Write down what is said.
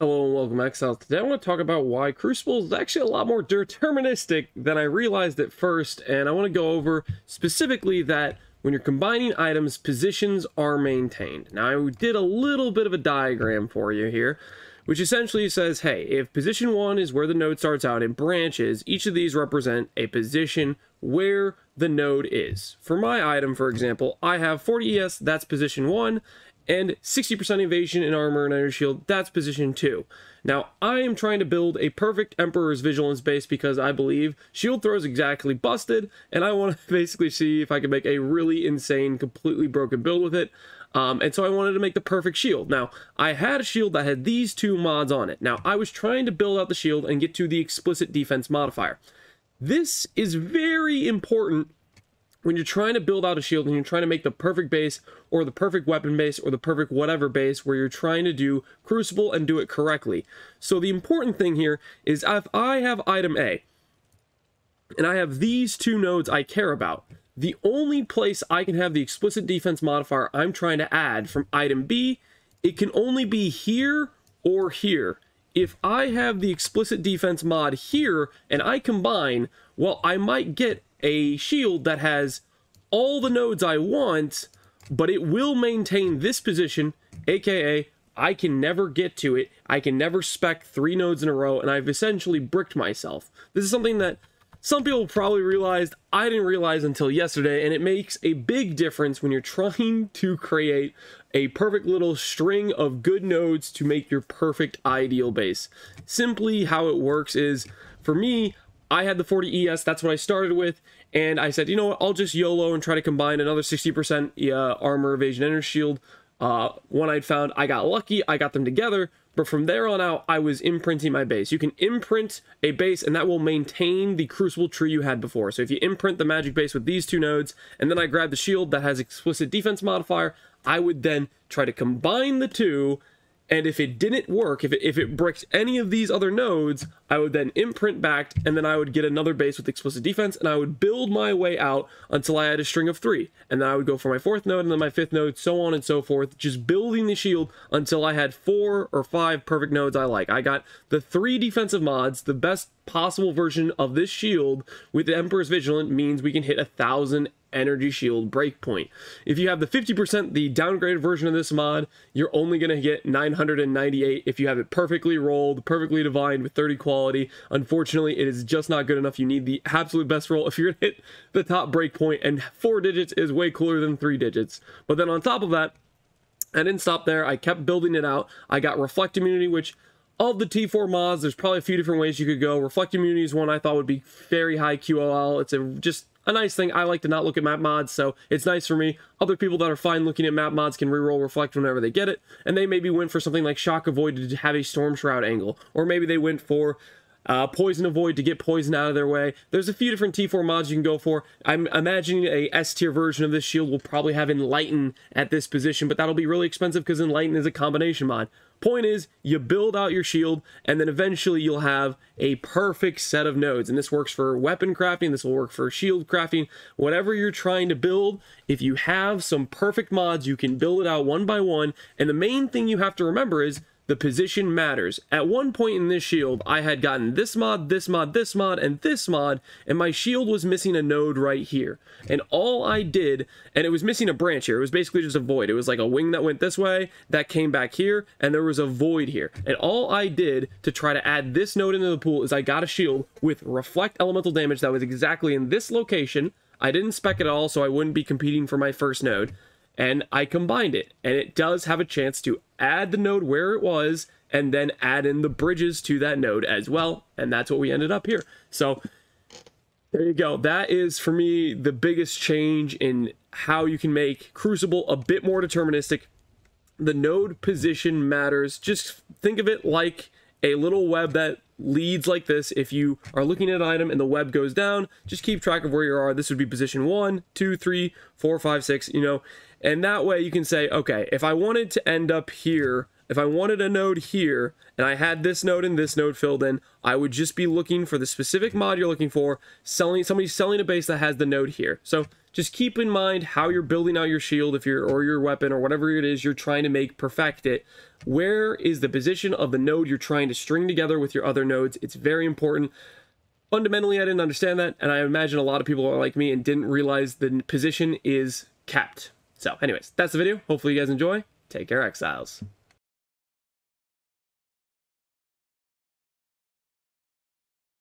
Hello and welcome to Exile. Today I want to talk about why Crucible is actually a lot more deterministic than I realized at first, and I want to go over specifically that when you're combining items, positions are maintained. Now I did a little bit of a diagram for you here, which essentially says, hey, if position 1 is where the node starts out and branches, each of these represent a position where the node is. For my item, for example, I have 40 ES, that's position 1, and 60% evasion in armor and energy shield, that's position 2. Now, I am trying to build a perfect Emperor's Vigilance base because I believe shield throw is exactly busted, and I want to basically see if I can make a really insane, completely broken build with it. And so I wanted to make the perfect shield. Now, I had a shield that had these two mods on it. Now, I was trying to build out the shield and get to the Explicit Defense modifier. This is very important when you're trying to build out a shield and you're trying to make the perfect base or the perfect weapon base or the perfect whatever base where you're trying to do Crucible and do it correctly. So the important thing here is if I have item A and I have these two nodes I care about, the only place I can have the Explicit Defense modifier I'm trying to add from item B, it can only be here or here. If I have the Explicit Defense mod here and I combine, well, I might get a shield that has all the nodes I want, but it will maintain this position, aka I can never get to it. I can never spec 3 nodes in a row, and I've essentially bricked myself. This is something that some people probably realized, I didn't realize until yesterday, and it makes a big difference when you're trying to create a perfect little string of good nodes to make your perfect ideal base. Simply how it works is, for me, I had the 40 ES, that's what I started with, and I said, you know what, I'll just YOLO and try to combine another 60% armor, evasion, energy shield. One I'd found, I got lucky, I got them together, but from there on out, I was imprinting my base. You can imprint a base, and that will maintain the Crucible tree you had before. So if you imprint the magic base with these two nodes, and then I grab the shield that has Explicit Defense modifier, I would then try to combine the two, and if it didn't work, if it bricked any of these other nodes, I would then imprint back, and then I would get another base with Explicit Defense, and I would build my way out until I had a string of 3. And then I would go for my 4th node, and then my 5th node, so on and so forth, just building the shield until I had 4 or 5 perfect nodes I like. I got the 3 defensive mods, the best possible version of this shield with the Emperor's Vigilant means we can hit 1,000 energy shield breakpoint. If you have the 50%, the downgraded version of this mod, you're only going to get 998 if you have it perfectly rolled, perfectly divined with 30 quality. Unfortunately, it is just not good enough. You need the absolute best roll if you're going to hit the top breakpoint, and 4 digits is way cooler than 3 digits. But then on top of that, I didn't stop there. I kept building it out. I got Reflect Immunity, which of the T4 mods, there's probably a few different ways you could go. Reflect Immunity is one I thought would be very high QOL. It's just a nice thing. I like to not look at map mods, so it's nice for me. Other people that are fine looking at map mods can reroll Reflect whenever they get it, and they maybe went for something like Shock Avoid to have a Storm Shroud angle, or maybe they went for Poison Avoid to get poison out of their way. There's a few different T4 mods you can go for. I'm imagining a S-tier version of this shield will probably have Enlighten at this position, but that'll be really expensive because Enlighten is a combination mod. Point is, you build out your shield, and then eventually you'll have a perfect set of nodes. And this works for weapon crafting, this will work for shield crafting, whatever you're trying to build. If you have some perfect mods, you can build it out one by one. And the main thing you have to remember is the position matters. At one point in this shield, I had gotten this mod, this mod, this mod, and this mod, and my shield was missing a node right here. And all I did, and it was missing a branch here, it was basically just a void. It was like a wing that went this way, that came back here, and there was a void here. And all I did to try to add this node into the pool is I got a shield with Reflect Elemental Damage that was exactly in this location. I didn't spec it at all, so I wouldn't be competing for my first node. And I combined it, and it does have a chance to add the node where it was and then add in the bridges to that node as well, and that's what we ended up here. So there you go. That is for me the biggest change in how you can make Crucible a bit more deterministic. The node position matters. Just think of it like a little web that leads like this. If you are looking at an item and the web goes down, just keep track of where you are. This would be position 1, 2, 3, 4, 5, 6, you know, and that way you can say, okay, if I wanted to end up here, if I wanted a node here, and I had this node and this node filled in, I would just be looking for the specific mod you're looking for, somebody selling a base that has the node here. So just keep in mind how you're building out your shield or your weapon or whatever it is you're trying to make perfect it. Where is the position of the node you're trying to string together with your other nodes? It's very important. Fundamentally, I didn't understand that, and I imagine a lot of people are like me and didn't realize the position is capped. So anyways, that's the video. Hopefully you guys enjoy. Take care, Exiles.